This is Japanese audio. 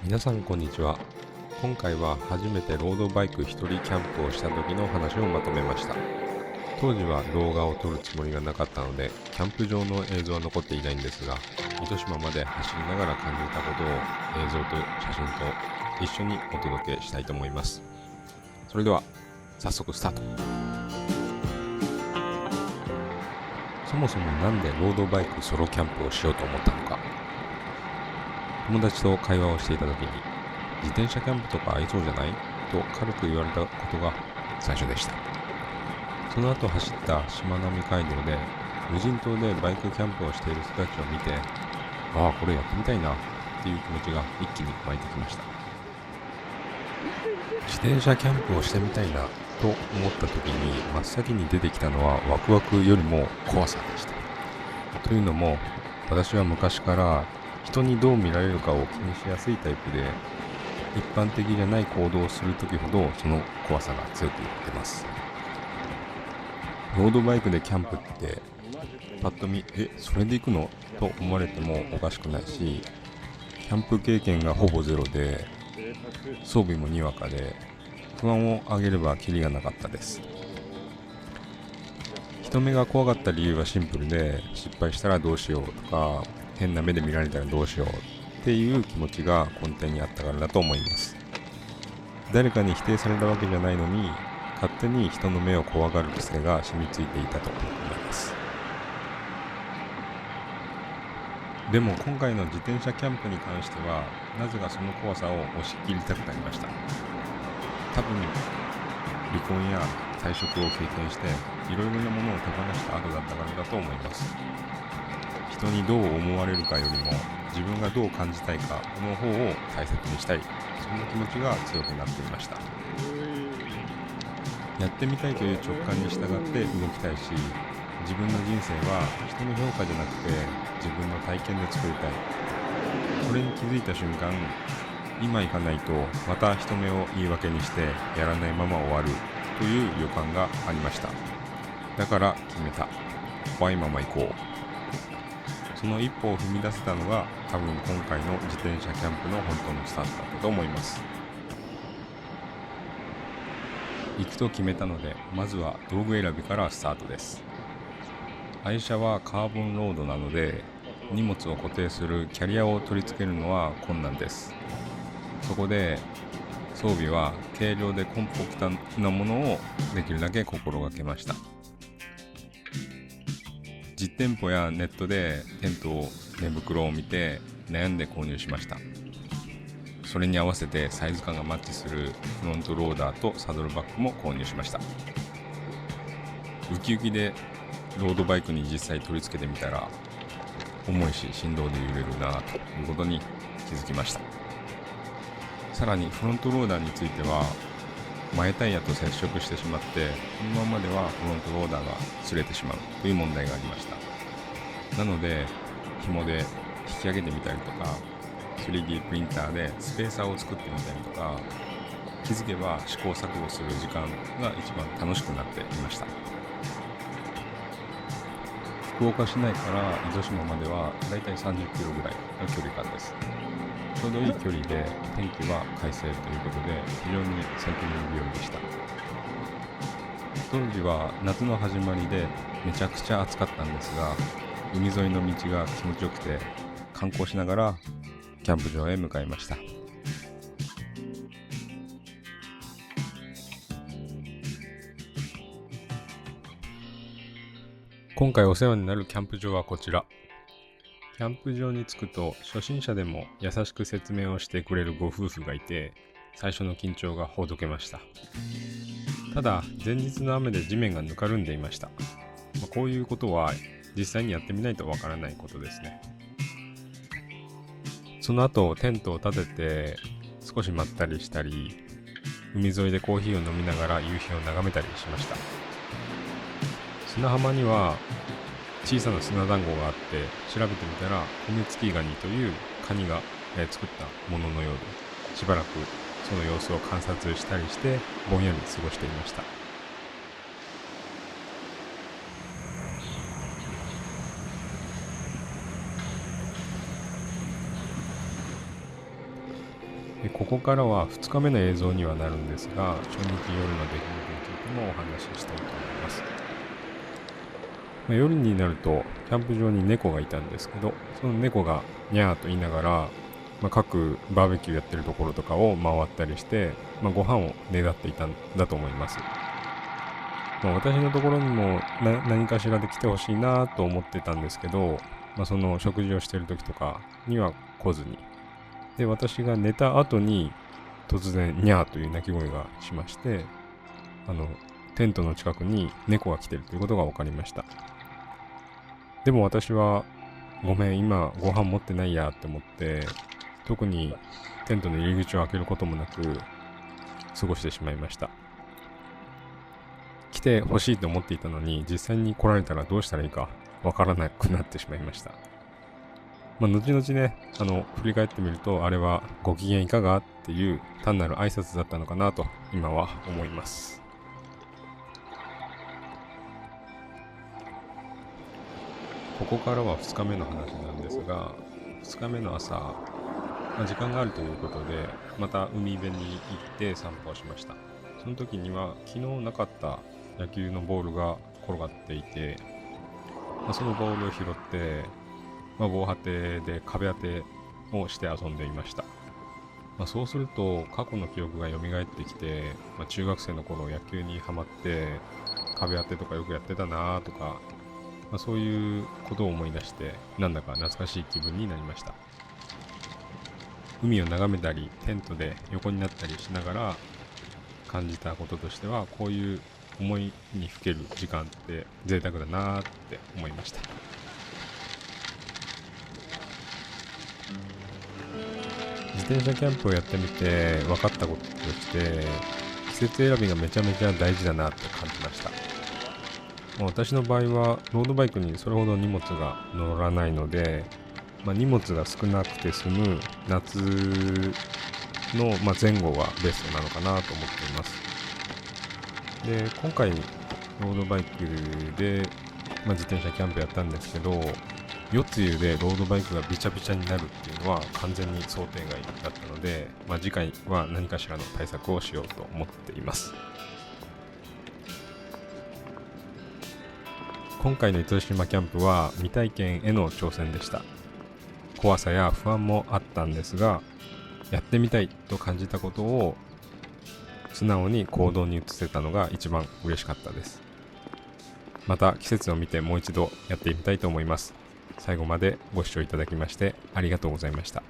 皆さんこんにちは。今回は初めてロードバイク一人キャンプをした時の話をまとめました。当時は動画を撮るつもりがなかったので、キャンプ場の映像は残っていないんですが、糸島まで走りながら感じたことを映像と写真と一緒にお届けしたいと思います。それでは早速スタート。そもそもなんでロードバイクソロキャンプをしようと思ったのか。友達と会話をしていた時に、自転車キャンプとか合いそうじゃないと軽く言われたことが最初でした。その後走ったしまなみ海道で無人島でバイクキャンプをしている人たちを見て、ああこれやってみたいなっていう気持ちが一気に湧いてきました。自転車キャンプをしてみたいなと思った時に真っ先に出てきたのはワクワクよりも怖さでした。というのも、私は昔から人にどう見られるかを気にしやすいタイプで、一般的じゃない行動をするときほどその怖さが強く出ます。ロードバイクでキャンプってパッと見それで行くのと思われてもおかしくないし、キャンプ経験がほぼゼロで装備もにわかで不安をあげればキリがなかったです。人目が怖かった理由はシンプルで、失敗したらどうしようとか変な目で見られたらどうしようっていう気持ちが根底にあったからだと思います。誰かに否定されたわけじゃないのに、勝手に人の目を怖がる癖が染みついていたと思います。でも今回の自転車キャンプに関しては、なぜかその怖さを押し切りたくなりました。多分離婚や退職を経験していろいろなものを手放した後だったからだと思います。人にどう思われるかよりも自分がどう感じたいかの方を大切にしたい、そんな気持ちが強くなっていました。やってみたいという直感に従って動きたいし、自分の人生は人の評価じゃなくて自分の体験で作りたい。これに気づいた瞬間、今行かないとまた人目を言い訳にしてやらないまま終わるという予感がありました。だから決めた。怖いまま行こう。その一歩を踏み出せたのが多分今回の自転車キャンプの本当のスタートだったと思います。行くと決めたので、まずは道具選びからスタートです。愛車はカーボンロードなので、荷物を固定するキャリアを取り付けるのは困難です。そこで装備は軽量でコンパクトなものをできるだけ心がけました。実店舗やネットでテントを寝袋を見て悩んで購入しました。それに合わせてサイズ感がマッチするフロントローダーとサドルバッグも購入しました。ウキウキでロードバイクに実際取り付けてみたら、重いし振動で揺れるなということに気づきました。さらにフロントローダーについては、前タイヤと接触してしまって、このままではフロントローダーが擦れてしまうという問題がありました。なので紐で引き上げてみたりとか、3D プリンターでスペーサーを作ってみたりとか、気づけば試行錯誤する時間が一番楽しくなっていました。福岡市内から糸島まではだいたい30キロぐらいの距離感です。ちょうどいい距離で天気は快晴ということで、非常にサイクリング日和でした。当時は夏の始まりでめちゃくちゃ暑かったんですが、海沿いの道が気持ちよくて観光しながらキャンプ場へ向かいました。今回お世話になるキャンプ場はこちら。キャンプ場に着くと初心者でも優しく説明をしてくれるご夫婦がいて、最初の緊張がほどけました。ただ前日の雨で地面がぬかるんでいました。こういうことは実際にやってみないとわからないことですね。その後テントを立てて少しまったりしたり、海沿いでコーヒーを飲みながら夕日を眺めたりしました。砂浜には小さな砂団子があって、調べてみたら骨付きガニというカニが作ったもののようで、しばらくその様子を観察したりしてぼんやり過ごしていました。ここからは2日目の映像にはなるんですが、初日夜の出来事についてもお話ししたいと思います。夜になるとキャンプ場に猫がいたんですけど、その猫がニャーと言いながら、各バーベキューやってるところとかを回ったりして、ご飯をねだっていたんだと思います。私のところにも何かしらで来てほしいなと思ってたんですけど、その食事をしている時とかには来ずに、で私が寝た後に突然ニャーという鳴き声がしまして、テントの近くに猫が来てるということが分かりました。でも私はごめん今ご飯持ってないやって思って、特にテントの入り口を開けることもなく過ごしてしまいました。来てほしいと思っていたのに、実際に来られたらどうしたらいいかわからなくなってしまいました。後々ね、振り返ってみると、あれはご機嫌いかがっていう単なる挨拶だったのかなと今は思います。ここからは2日目の話なんですが、2日目の朝、時間があるということで、また海辺に行って散歩をしました。その時には昨日なかった野球のボールが転がっていて、そのボールを拾って、防波堤で壁当てをして遊んでいました。そうすると過去の記憶が蘇ってきて、中学生の頃野球にハマって壁当てとかよくやってたなとか、そういうことを思い出してなんだか懐かしい気分になりました。海を眺めたりテントで横になったりしながら感じたこととしては、こういう思いにふける時間って贅沢だなって思いました。自転車キャンプをやってみて分かったこととして、季節選びがめちゃめちゃ大事だなって感じました。私の場合はロードバイクにそれほど荷物が乗らないので、荷物が少なくて済む夏の前後がベストなのかなと思っています。で、今回ロードバイクで、自転車キャンプやったんですけど、夜露でロードバイクがビチャビチャになるっていうのは完全に想定外だったので、次回は何かしらの対策をしようと思っています。今回の糸島キャンプは未体験への挑戦でした。怖さや不安もあったんですが、やってみたいと感じたことを素直に行動に移せたのが一番嬉しかったです。また季節を見てもう一度やってみたいと思います。最後までご視聴いただきましてありがとうございました。